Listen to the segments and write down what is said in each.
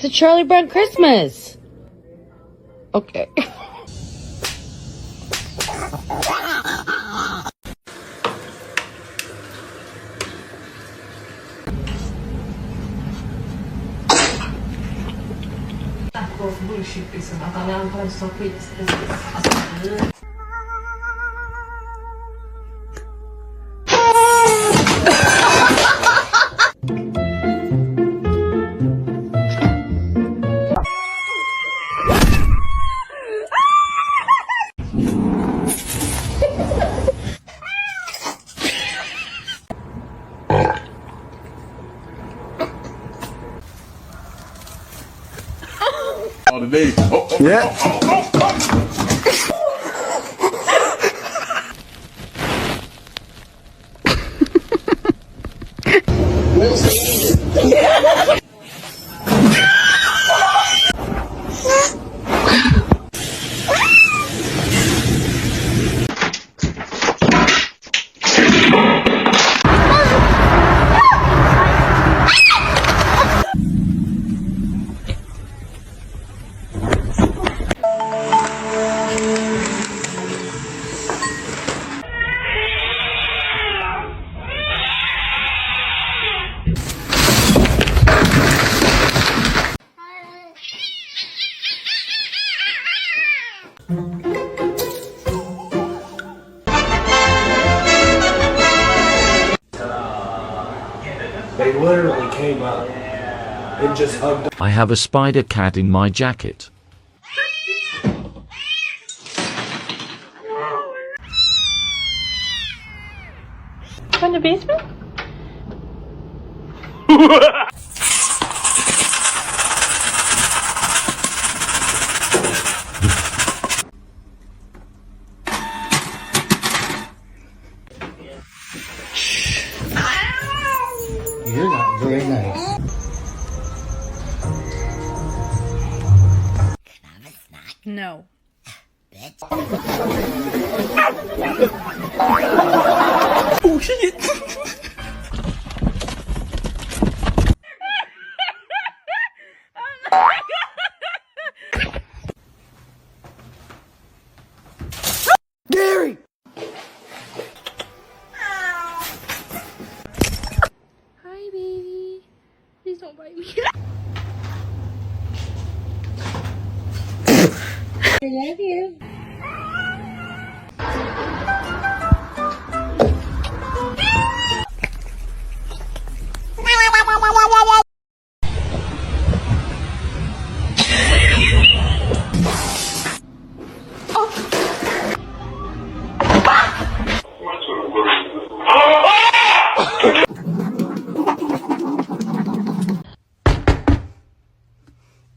It's a Charlie Brown Christmas. Okay. Bullshit liksom, att alla andra har så skit. Alltså, today. Yeah. They literally came up and just hugged. I have a spider cat in my jacket. From the basement? You're not very nice. No. Oh shit! Gary! Hi, baby. Please don't bite me. I love you.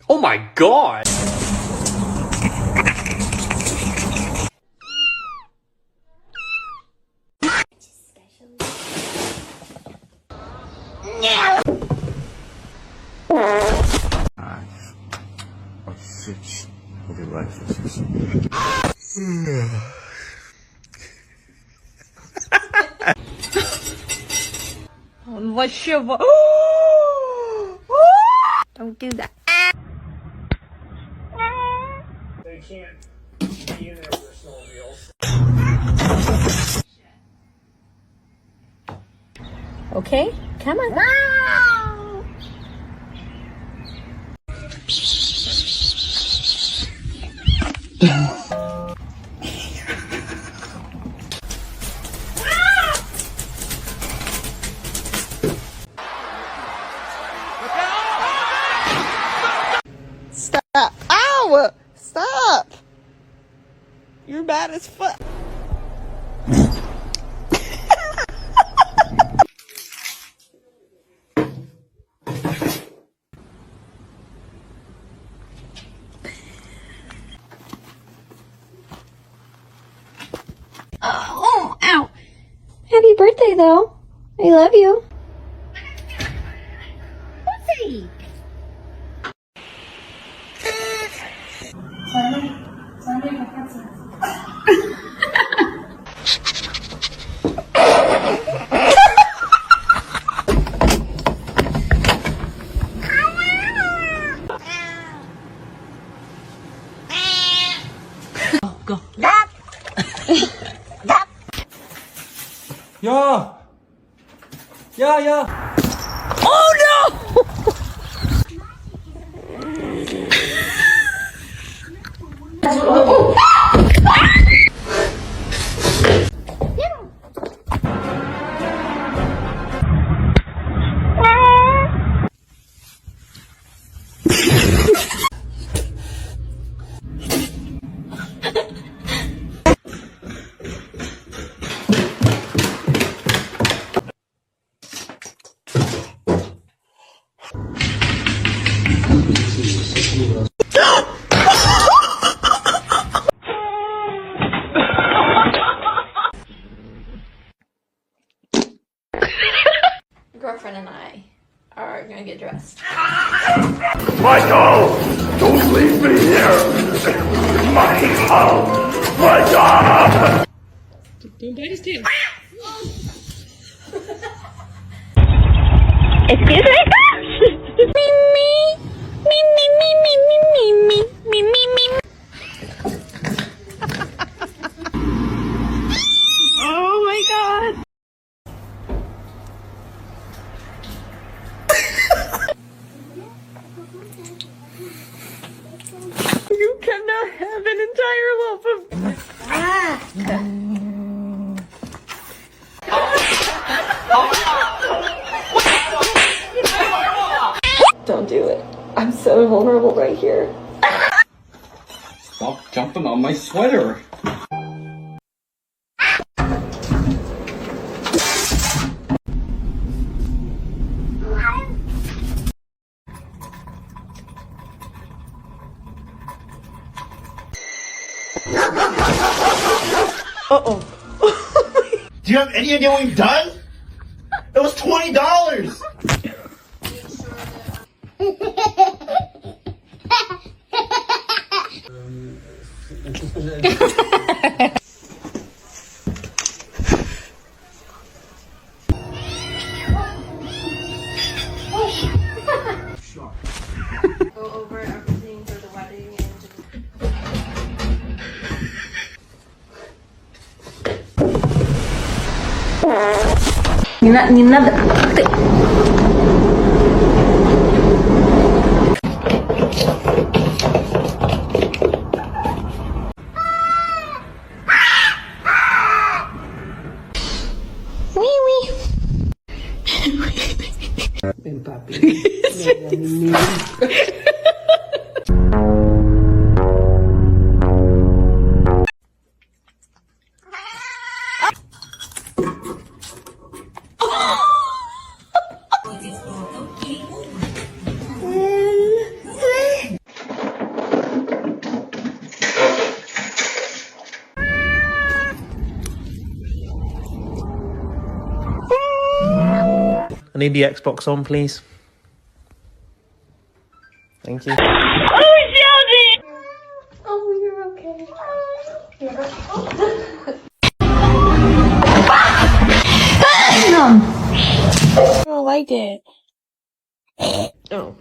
Oh my god! Он вообще... Don't do that. They can't be in there with their snowmobiles. Okay, come on. Stop. Ow! Stop! You're bad as fuck. Oh, ow. Happy birthday, though. I love you. Pussy. 야! 야, 야! Girlfriend and I are gonna get dressed. Michael! Don't leave me here! Michael! Michael! Don't bite his tail. Excuse me? Me, me. Me, me, me, me, me, me, me, me, me. Oh my god. You cannot have an entire loaf of... Don't do it. I'm so vulnerable right here. Stop jumping on my sweater! Uh-oh. Do you have any idea what you've done? It was $20! Go over everything for the wedding and Не надо. Ven, papi. Ven, mi niño. I need the Xbox on, please. Thank you. Oh, you're okay. I don't like that. Oh.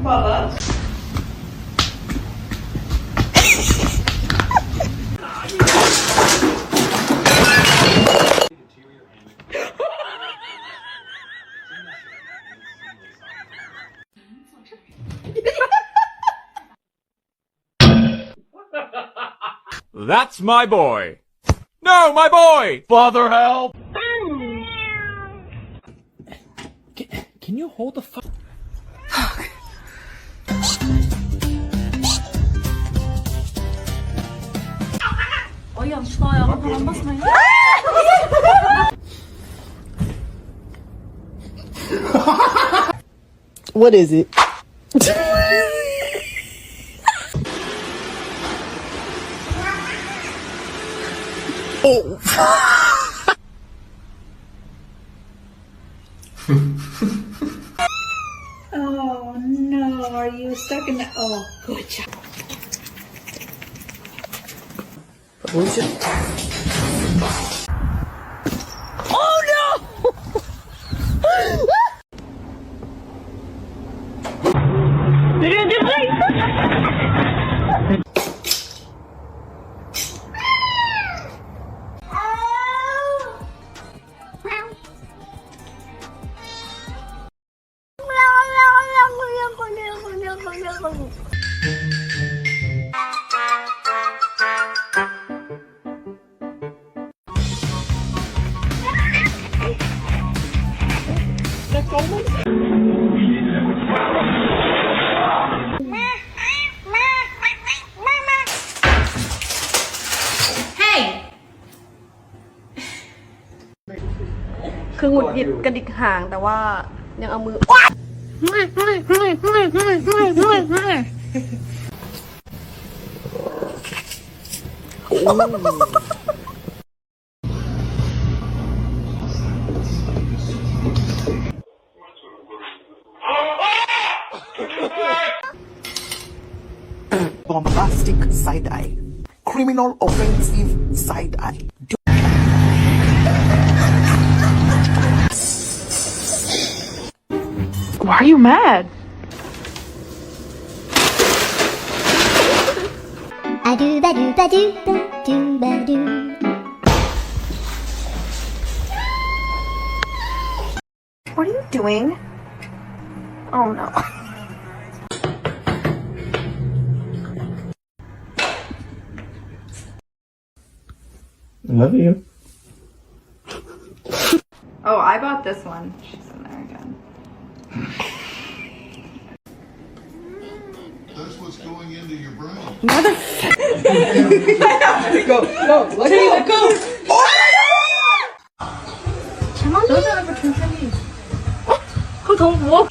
Baba. That's my boy! No, my boy! Father, help! Can you hold the fuck? Ay yanlışlıkla ayağıma falan basmayın. What is it? Oh. Oh no, are you stuck in the... Oh, good job. Oh no! คือหงุดหงิดกระดิกหางแต่ว่ายังเอามือ Bombastic side eye. Criminal offensive side eye. Why are you mad? I do ba do ba do ba do ba do. What are you doing? Oh no. I love you. Oh, I bought this one. She's in there again. That's what's going into your brain. Go, let go. 너도 알고 천천히. 그거 더 뭐?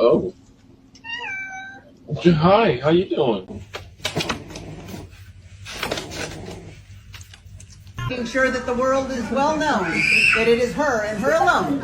Oh. Hi, how you doing? Making sure that the world is well known that it is her and her alone